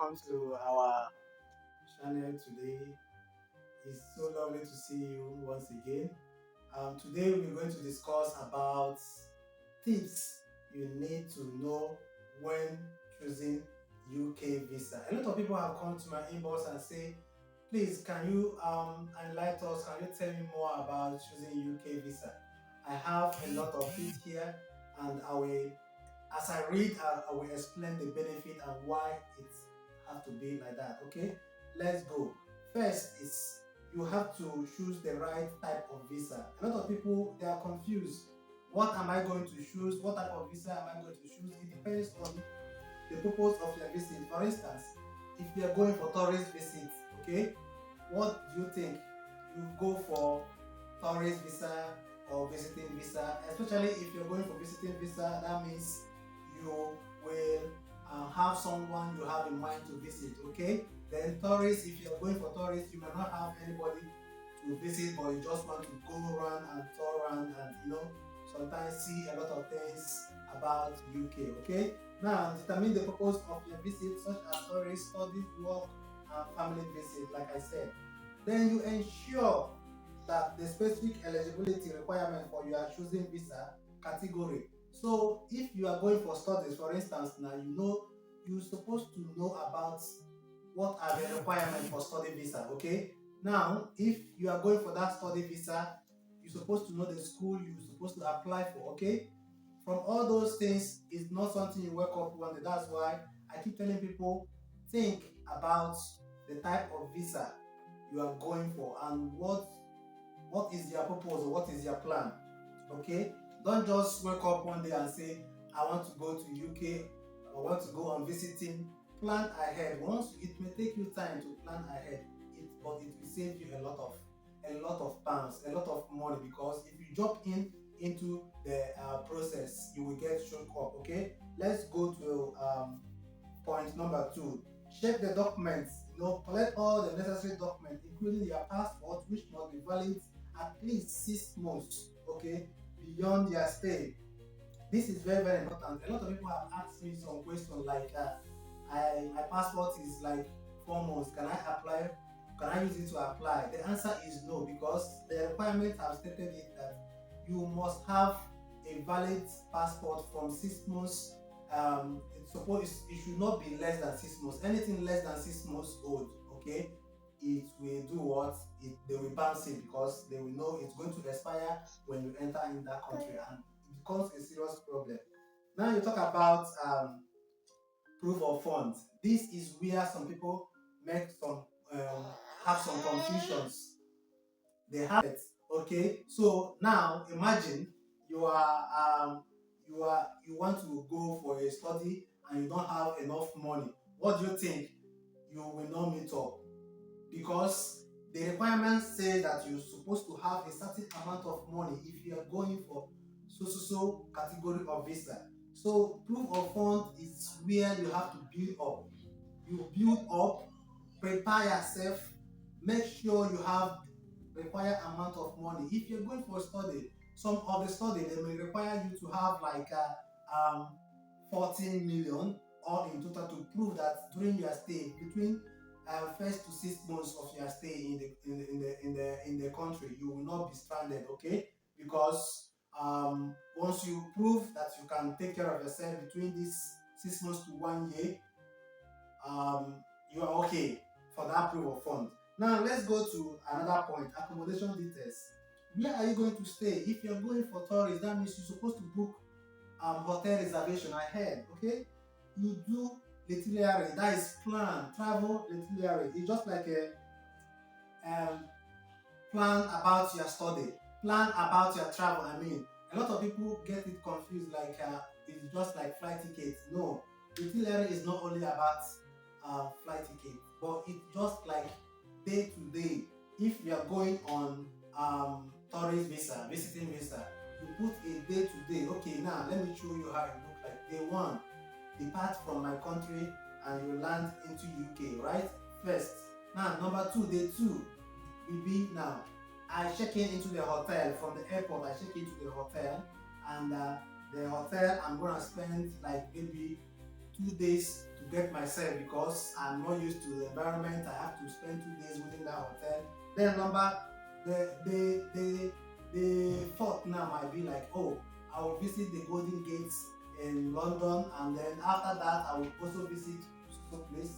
welcome to our channel today. It's so lovely to see you once again. Today we're going to discuss about tips you need to know when choosing UK visa. A lot of people have come to my inbox and say, please, can you enlighten us? Can you tell me more about choosing UK visa? I have a lot of it here, and as I read, I will explain the benefit and why it has to be like that. Okay, let's go. First is you have to choose the right type of visa. A lot of people, they are confused. What am I going to choose? What type of visa am I going to choose? It depends on the purpose of your visit. For instance, if you are going for tourist visit, okay, what do you think? You go for tourist visa or visiting visa? Especially if you're going for visiting visa, that means you will have someone you have in mind to visit. Okay, then tourist, if you're going for tourist, you may not have anybody to visit, but you just want to go around and tour around and sometimes see a lot of things about UK. Okay, now determine the purpose of your visit, such as tourist, study, work, and family visit. Like I said, then you ensure that the specific eligibility requirement for your choosing visa category. So if you are going for studies, for instance, now you're supposed to know about what are the requirements for study visa. Okay, now if you are going for that study visa, you're supposed to know the school you're supposed to apply for. Okay, from all those things, it's not something you wake up one day. That's why I keep telling people, think about the type of visa you are going for and what is your purpose or what is your plan. Okay, don't just wake up one day and say, I want to go to UK, I want to go on visiting. Plan ahead. Once it may take you time to plan ahead, but it will save you a lot of pounds, a lot of money, because if you jump into the process, you will get shook up. Okay, let's go to point number 2. Check the documents. Collect all the necessary documents, including your passport, which must be valid at least 6 months. Okay, beyond your stay. This is very, very important. A lot of people have asked me some questions like, my passport is like 4 months. Can I apply? Can I use it to apply? The answer is no, because the requirements have stated it that you must have a valid passport from 6 months. It should not be less than 6 months. Anything less than 6 months old, okay, it will do what? They will bounce it, because they will know it's going to expire when you enter in that country, and it becomes a serious problem. Now you talk about proof of funds. This is where some people make some um, have some confusions. They have it. Okay, so now imagine you are you want to go for a study and you don't have enough money. What do you think? You will not meet up, because the requirements say that you're supposed to have a certain amount of money if you are going for so category of visa. So proof of fund is where you have to build up. You build up, prepare yourself, make sure you have required amount of money. If you're going for study, some of the study they may require you to have like 14 million all in total, to prove that during your stay, between first to 6 months of your stay in the country, you will not be stranded. Okay, because once you prove that you can take care of yourself between these 6 months to 1 year, you are okay for that proof of fund. Now let's go to another point: accommodation details. Where are you going to stay? If you're going for tourists, that means you're supposed to book hotel reservation ahead. Okay, you do itinerary, that is plan, travel itinerary. It's just like a plan about your study, plan about your travel. I mean, a lot of people get it confused, like it's just like flight tickets. No, itinerary is not only about flight ticket, but it's just like day to day. If you are going on tourist visa, visiting visa, you put a day to day. Okay, now let me show you how it looks like. Day 1, depart from my country and you land into UK, right? First. Now number 2, day 2 will be, now I check in into the hotel. From the airport, I check into the hotel, and the hotel I'm gonna spend like maybe 2 days to get myself because I'm not used to the environment. I have to spend 2 days within that hotel. Then number the thought now might be like, oh, I will visit the Golden Gates in London, and then after that I will also visit some place.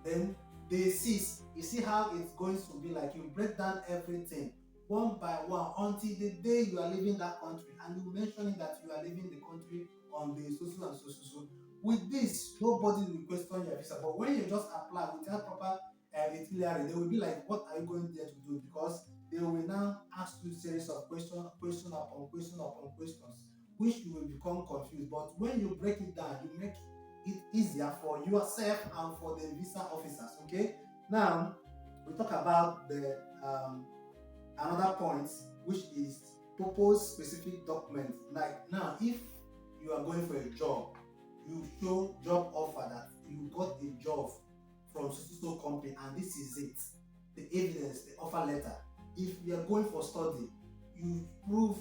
Then they cease. You see how it's going to be like you break down everything one by one until the day you are leaving that country, and you mentioning that you are leaving the country on the so. With this, nobody will question your visa. But when you just apply without proper itinerary, they will be like, "What are you going there to do?" Because they will now ask you series of question upon questions, which you will become confused. But when you break it down, you make it easier for yourself and for the visa officers. Okay, now we talk about the another point, which is purpose specific document. Like now, if you are going for a job, you show job offer that you got a job from so company, and this is it, the evidence, the offer letter. If you are going for study, you prove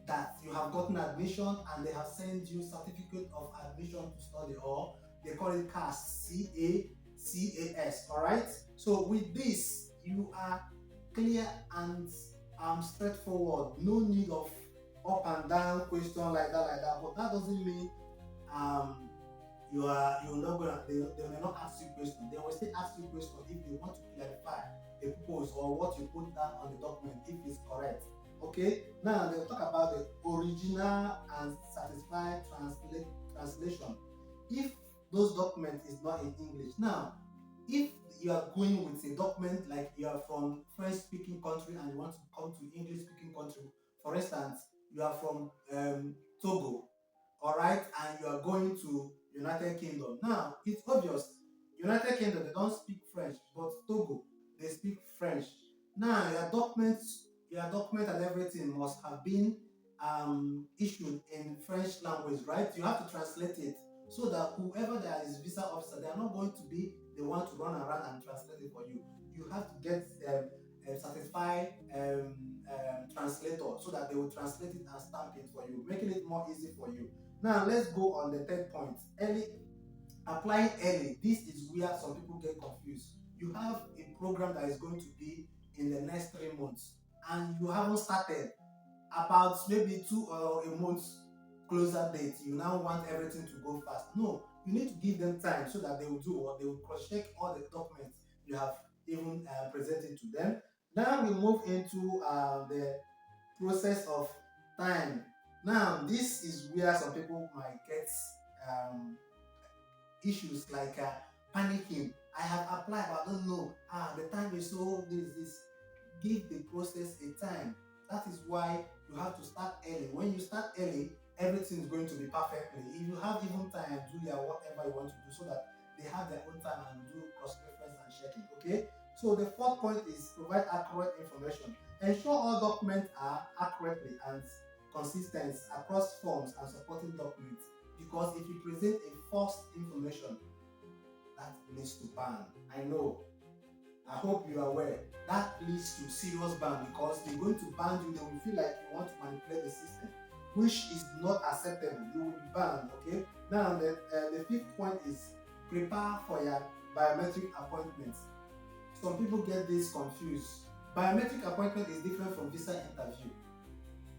that you have gotten admission and they have sent you certificate of admission to study, or they call it CAS, CAS. All right. So with this, you are clear and straightforward. No need of up and down question like that. But that doesn't mean um you're not gonna they may not ask you questions. They will still ask you questions if they want to clarify the purpose or what you put down on the document if it's correct. Okay, now they'll talk about the original and satisfied translation. If those documents is not in English. Now, if you are going with a document like you are from French speaking country and you want to come to English speaking country, for instance, you are from Togo, all right, and you are going to United Kingdom. Now it's obvious United Kingdom they don't speak French, but Togo they speak French. Now your document and everything must have been issued in French language, right? You have to translate it so that whoever there is visa officer, they are not going to be the one to run around and translate it for you. You have to get a certified translator so that they will translate it and stamp it for you, making it more easy for you. Now let's go on the third point. Applying early. This is where some people get confused. You have a program that is going to be in the next 3 months, and you haven't started about maybe 2 or a month closer date. You now want everything to go fast. No, you need to give them time so that they will do what they will cross-check all the documents you have even presented to them. Now we move into the process of time. Now this is where some people might get um, issues like panicking. I have applied, but I don't know. The time is so this. Give the process a time. That is why you have to start early. When you start early, everything is going to be perfectly. If you have even time, do whatever you want to do so that they have their own time and do cross-reference and checking. Okay. So the fourth point is provide accurate information. Ensure all documents are accurately and consistent across forms and supporting documents. Because if you present a false information, that leads to ban. I know. I hope you are aware. That leads to serious ban because they're going to ban you. They will feel like you want to manipulate the system, which is not acceptable. You will be banned. Okay. Now the fifth point is prepare for your biometric appointments. Some people get this confused. Biometric appointment is different from visa interview.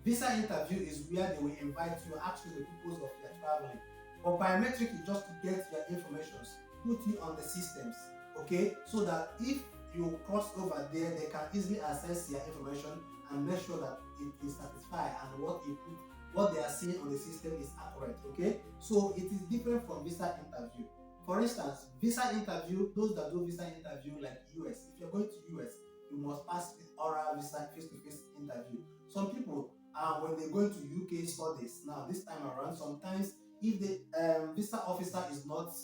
Visa interview is where they will invite you, ask you the purpose of your traveling. But biometric is just to get your information, put you on the systems, okay? So that if you cross over there, they can easily access your information and make sure that it is satisfied and what they are seeing on the system is accurate, okay? So it is different from visa interview. For instance, visa interview, those that do visa interview like US, if you're going to US, you must pass with oral visa face-to-face interview. Some people, when they go into UK studies, now this time around, sometimes if the visa officer is not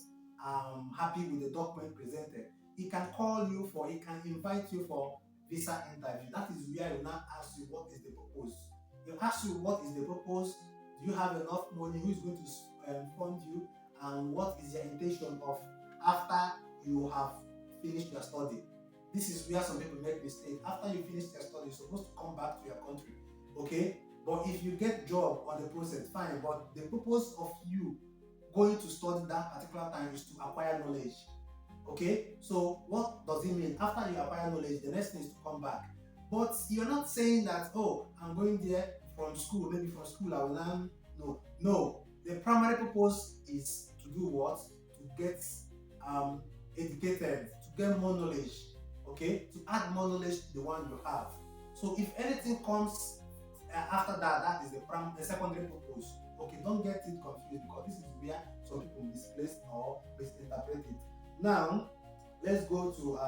happy with the document presented, he can call you for, he can invite you for visa interview. That is where he will now ask you what is the purpose. He'll ask you what is the purpose, do you have enough money, who is going to fund you, and what is your intention of after you have finished your study. This is where some people make mistakes. After you finish your study, you're supposed to come back to your country, okay? But if you get job on the process, fine. But the purpose of you going to study that particular time is to acquire knowledge. Okay, so what does it mean? After you acquire knowledge, the next thing is to come back. But you're not saying that, oh, I'm going there from school, maybe from school I will learn. No, no. The primary purpose is to do what? To get um, educated, to get more knowledge, okay? To add more knowledge to the one you have. So if anything comes after that, that is the secondary purpose. Okay, don't get it confused because this is where some people misplace or misinterpret it. Now, let's go to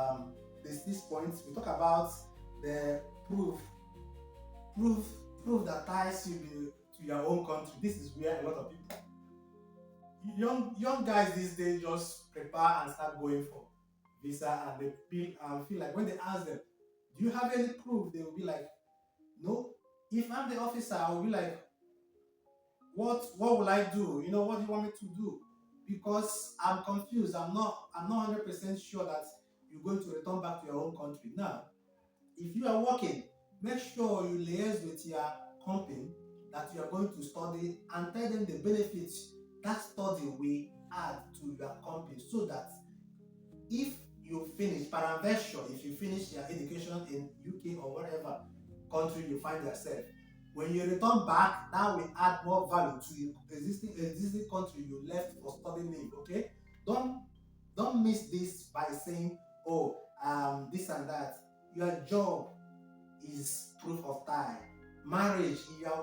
this point. We talk about the proof, proof that ties you to your own country. This is where a lot of people, young guys these days, just prepare and start going for visa, and they feel like when they ask them, "Do you have any proof?" They will be like, "No." If I'm the officer, I will be like, what will I do? What do you want me to do? Because I'm confused. I'm not 100% sure that you're going to return back to your own country. Now, if you are working, make sure you liaise with your company that you are going to study and tell them the benefits that study will add to your company, so that if you finish, peradventure, if you finish your education in UK or whatever country you find yourself, when you return back, that will add more value to the existing country you left for study leave. Okay, don't don't miss this by saying, oh, this and that. Your job is proof of tie. Marriage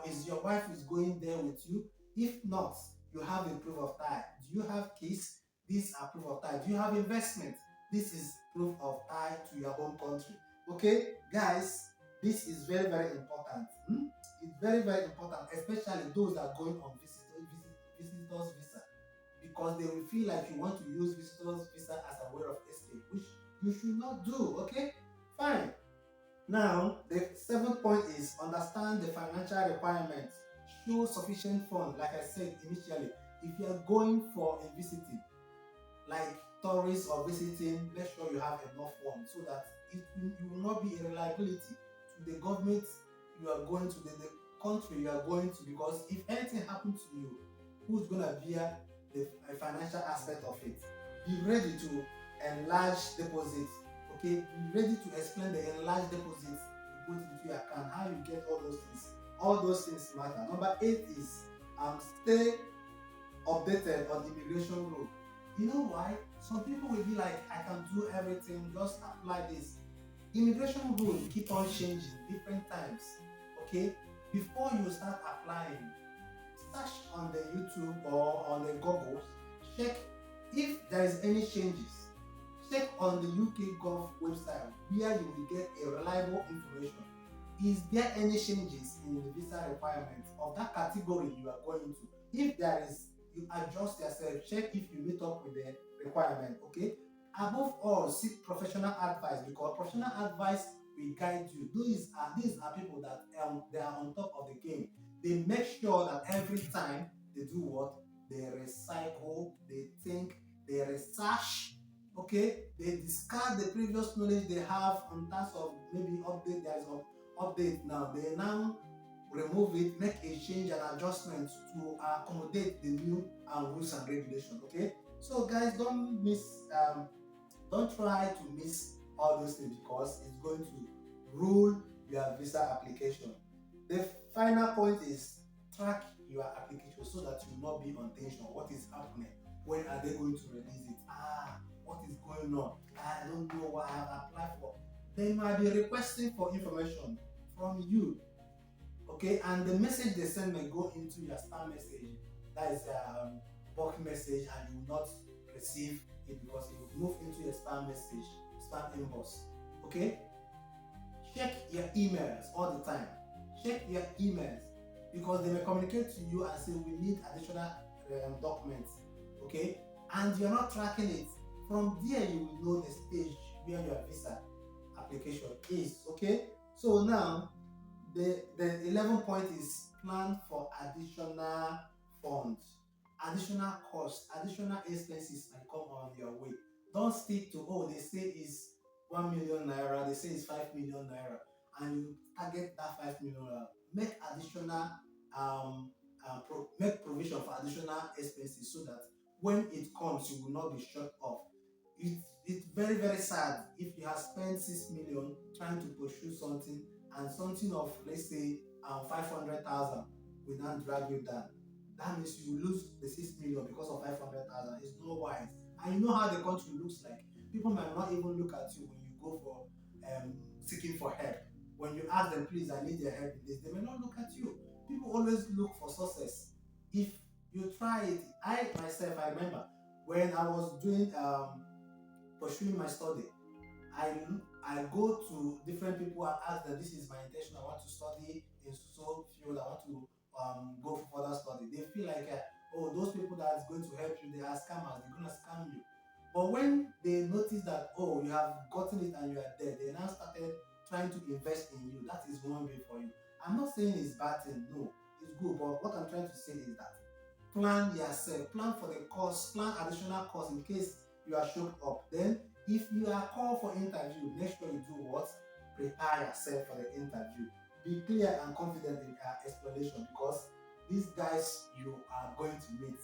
is your wife is going there with you. If not, you have a proof of tie. Do you have kids? These are proof of tie. Do you have investment? This is proof of tie to your home country. Okay, guys, this is very, very important. It's very, very important, especially those that are going on visitors visa, because they will feel like you want to use visitors visa as a way of escape, which you should not do. Okay, fine. Now, the seventh point is understand the financial requirements. Show sufficient funds. Like I said initially, if you are going for a visiting, like tourists or visiting, make sure you have enough funds so that you will not be a reliability to the government you are going to, the country you are going to. Because if anything happens to you, who's going to bear the financial aspect of it? Be ready to enlarge deposit. Okay, be ready to explain the enlarged deposit you put into your account, how you get all those things. All those things matter. Number 8 is stay updated on immigration rule. You know why? Some people will be like, I can do everything, just apply this. Immigration rule keep on changing different times. Okay, before you start applying, search on the YouTube or on the Google, check if there is any changes. Check on the UK Gov website where you will get a reliable information. Is there any changes in the visa requirements of that category you are going to? If there is, you adjust yourself, check if you meet up with the requirement. Okay. Above all, seek professional advice, because professional advice will guide you. These are people that they are on top of the game. They make sure that every time they do what? They recycle, they think, they research. Okay, they discard the previous knowledge they have on terms of maybe update. There is an update now. They now remove it, make a change and adjustment to accommodate the new rules and regulations. Okay, so guys, don't try to miss all those things, because it's going to rule your visa application. The final point is track your application so that you will not be on tension. What is happening? When are they going to release it? What is going on? I don't know what I have applied for. They might be requesting for information from you. Okay, and the message they send may go into your spam message. That is bulk message, and you will not receive it because it will move into your spam message, spam inbox. Okay, check your emails all the time. Check your emails, because they may communicate to you and say we need additional documents. Okay, and you're not tracking it. From there, you will know the stage where your visa application is. Okay, so now the 11th point is plan for additional funds, additional costs, additional expenses might come on your way. Don't stick to, oh, they say it's 1 million naira, they say it's 5 million naira, and you target that 5 million naira. Make additional make provision for additional expenses so that when it comes, you will not be shut off. It's very, very sad if you have spent 6 million trying to pursue something and something of, let's say, 500,000 will not drag you down. That means you lose the 6 million because of 500,000. It's not wise. And you know how the country looks like. People might not even look at you when you go for seeking for help. When you ask them, please, I need your help in this, they may not look at you. People always look for success. If you try it, I myself, I remember when I was doing pursuing my study, I I go to different people and ask them, this is my intention. I want to study in so field. I want to go for further study. They feel like, oh, those people that is going to help you, they are scammers. They're gonna scam you. But when they notice that, oh, you have gotten it and you are there, they now started trying to invest in you. That is one way for you. I'm not saying it's bad thing. No, it's good. But what I'm trying to say is that plan yourself, plan for the course, plan additional course in case you are shocked up. Then if you are called for interview, make sure you do what? Prepare yourself for the interview. Be clear and confident in your explanation, because these guys you are going to meet,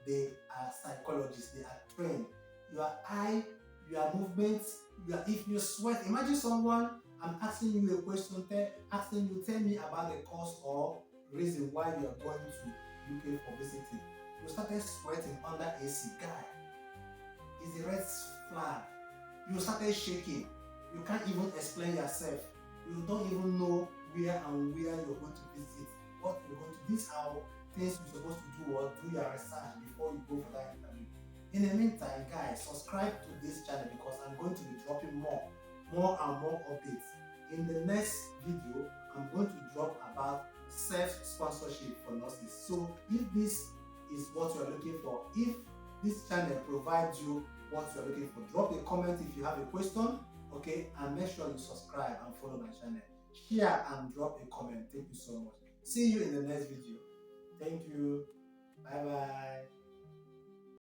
they are psychologists, they are trained. Your eye, your movements, if you sweat, imagine someone, I'm asking you a question, asking you, tell me about the cause or reason why you are going to UK for visiting. You started sweating under AC, guy. It's a red flag. You started shaking. You can't even explain yourself. You don't even know where and where you're going to visit. What you're going to. These are things you're supposed to do or do your research before you go for that interview. In the meantime, guys, subscribe to this channel because I'm going to be dropping more and more updates. In the next video, I'm going to drop about self-sponsorship for nurses. So if this is what you're looking for, if this channel provides you what you're looking for, drop a comment if you have a question, okay, and make sure you subscribe and follow my channel. Share and drop a comment. Thank you so much. See you in the next video. Thank you. Bye bye.